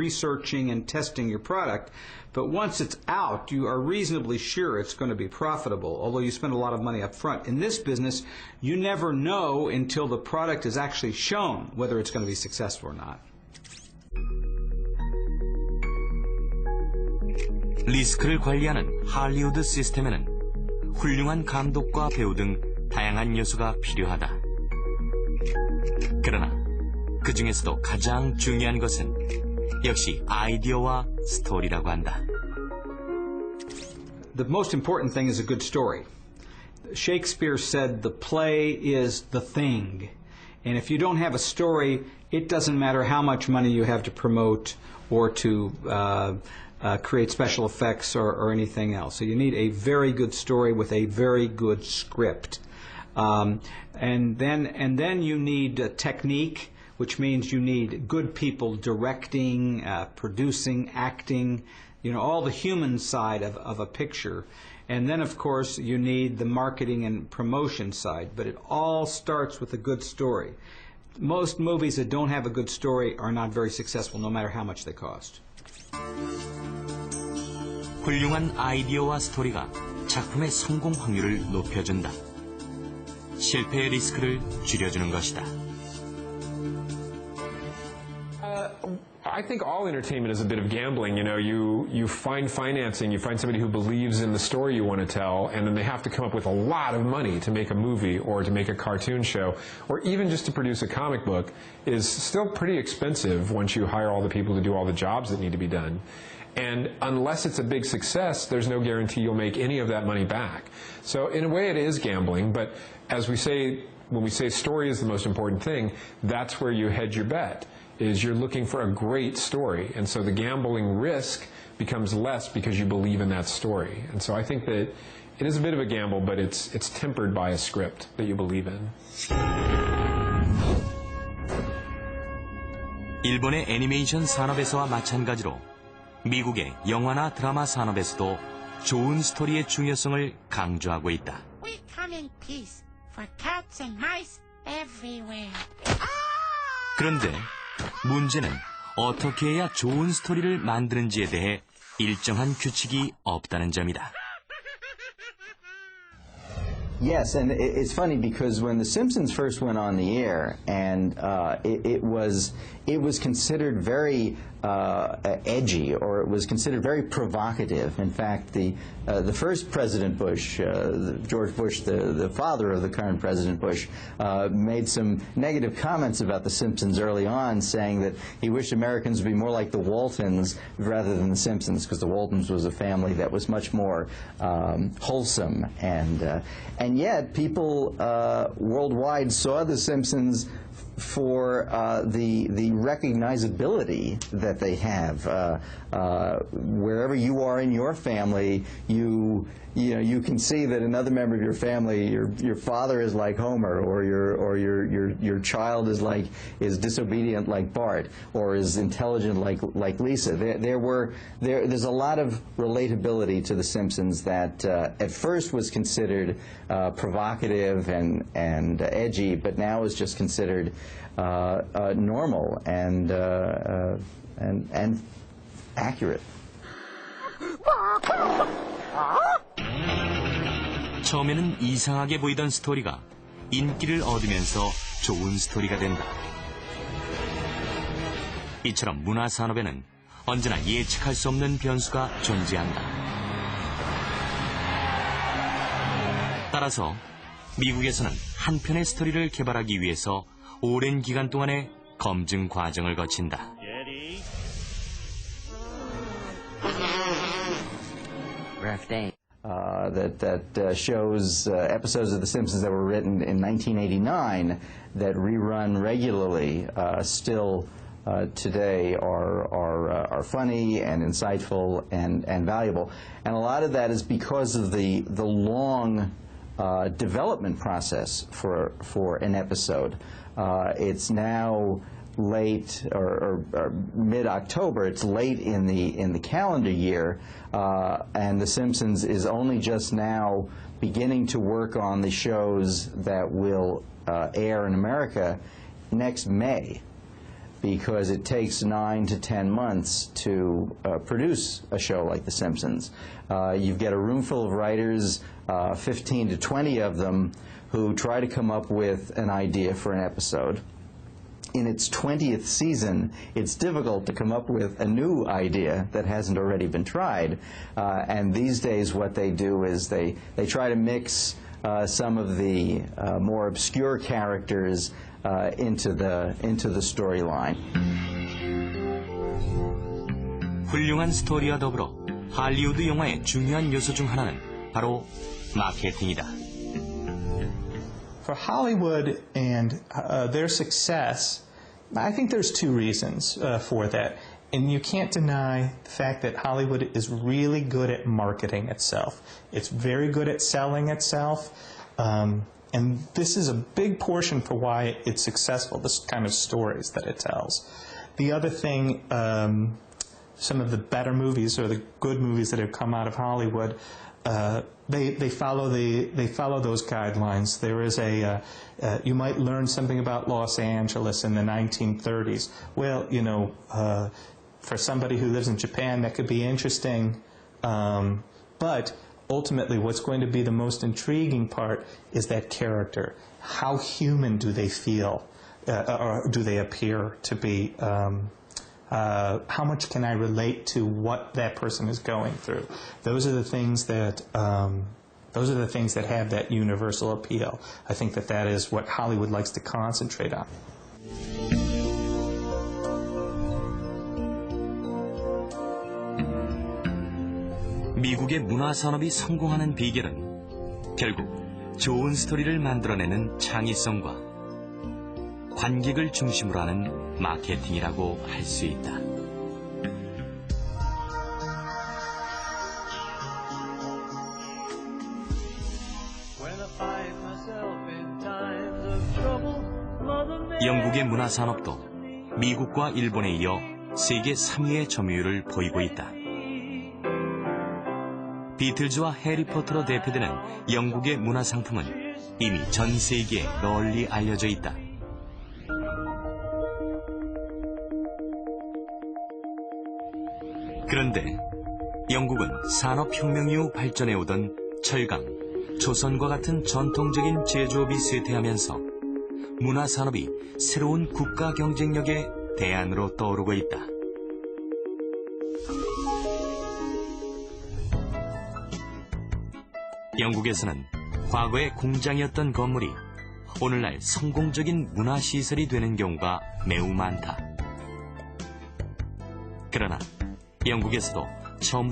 researching and testing your product. But once it's out, you are reasonably sure it's going to be profitable, although you spend a lot of money up front. In this business, you never know until the product is actually shown whether it's going to be successful or not. 리스크를 관리하는 할리우드 시스템에는 훌륭한 감독과 배우 등 다양한 요소가 필요하다. 그러나 그 중에서도 가장 중요한 것은 역시 아이디어와 스토리라고 한다. The most important thing is a good story. Shakespeare said the play is the thing. And if you don't have a story, it doesn't matter how much money you have to promote or to create special effects or anything else. So you need a very good story with a very good script. And then you need technique, which means you need good people directing, producing, acting, all the human side of a picture. And then, of course, you need the marketing and promotion side. But it all starts with a good story. Most movies that don't have a good story are not very successful, no matter how much they cost. 훌륭한 아이디어와 스토리가 작품의 성공 확률을 높여준다. 실패의 리스크를 줄여주는 것이다. I think all entertainment is a bit of gambling. You find financing, you find somebody who believes in the story you want to tell, and then they have to come up with a lot of money to make a movie or to make a cartoon show, or even just to produce a comic book is still pretty expensive once you hire all the people to do all the jobs that need to be done. And unless it's a big success, there's no guarantee you'll make any of that money back. So in a way it is gambling, but as we say, when we say story is the most important thing, that's where you hedge your bet, is you're looking for a great story. And so the gambling risk becomes less because you believe in that story. And so I think that it is a bit of a gamble, but it's tempered by a script that you believe in. 일본의 애니메이션 산업에서와 마찬가지로 미국의 영화나 드라마 산업에서도 좋은 스토리의 중요성을 강조하고 있다. We come in peace for cats and mice everywhere. 그런데 문제는 어떻게 해야 좋은 스토리를 만드는지에 대해 일정한 규칙이 없다는 점이다. Yes, and it's funny because when The Simpsons first went on the air, and it was considered very edgy, or it was considered very provocative. In fact, the first President Bush, George Bush, the father of the current President Bush, made some negative comments about The Simpsons early on, saying that he wished Americans would be more like the Waltons rather than The Simpsons, because the Waltons was a family that was much more wholesome, and yet people worldwide saw The Simpsons for the recognizability that they have. Wherever you are in your family, you can see that another member of your family, your father is like Homer, or your child is disobedient like Bart, or is intelligent like Lisa. There's a lot of relatability to The Simpsons that at first was considered provocative and edgy, but now is just considered normal and accurate. 처음에는 이상하게 보이던 스토리가 인기를 얻으면서 좋은 스토리가 된다. 이처럼 문화산업에는 언제나 예측할 수 없는 변수가 존재한다. 따라서 미국에서는 한 편의 스토리를 개발하기 위해서 오랜 기간 동안의 검증 과정을 거친다. That shows episodes of The Simpsons that were written in 1989 that rerun regularly still today are funny and insightful and valuable. And a lot of that is because of the long development process for an episode. It's now late or mid-October. It's late in the calendar year, and The Simpsons is only just now beginning to work on the shows that will air in America next May. because it takes 9 to 10 months to produce a show like The Simpsons. You get a room full of writers, 15 to 20 of them, who try to come up with an idea for an episode. In its 20th season, it's difficult to come up with a new idea that hasn't already been tried. And these days what they do is they try to mix some of the more obscure characters into the storyline. 훌륭한 스토리와 더불어 할리우드 영화의 중요한 요소 중 하나는 바로 마케팅이다. For Hollywood and their success, I think there's two reasons for that. And you can't deny the fact that Hollywood is really good at marketing itself. It's very good at selling itself. And this is a big portion for why it's successful, this kind of stories that it tells. The other thing, some of the better movies or the good movies that have come out of Hollywood, they follow those guidelines. There is you might learn something about Los Angeles in the 1930s. Well, you know, for somebody who lives in Japan, that could be interesting. But ultimately, what's going to be the most intriguing part is that character. How human do they feel, or do they appear to be? How much can I relate to what that person is going through? Those are the things that have that universal appeal. I think that is what Hollywood likes to concentrate on. 미국의 문화 산업이 성공하는 비결은 결국 좋은 스토리를 만들어내는 창의성과 관객을 중심으로 하는 마케팅이라고 할 수 있다. 영국의 문화 산업도 미국과 일본에 이어 세계 3위의 점유율을 보이고 있다. 비틀즈와 해리포터로 대표되는 영국의 문화 상품은 이미 전 세계에 널리 알려져 있다. 그런데 영국은 산업혁명 이후 발전해오던 철강, 조선과 같은 전통적인 제조업이 쇠퇴하면서 문화산업이 새로운 국가 경쟁력의 대안으로 떠오르고 있다. 영국에서는 과거의 공장이었던 건물이 오늘날 성공적인 문화시설이 되는 경우가 매우 많다. 그러나 영국에서도 처음부터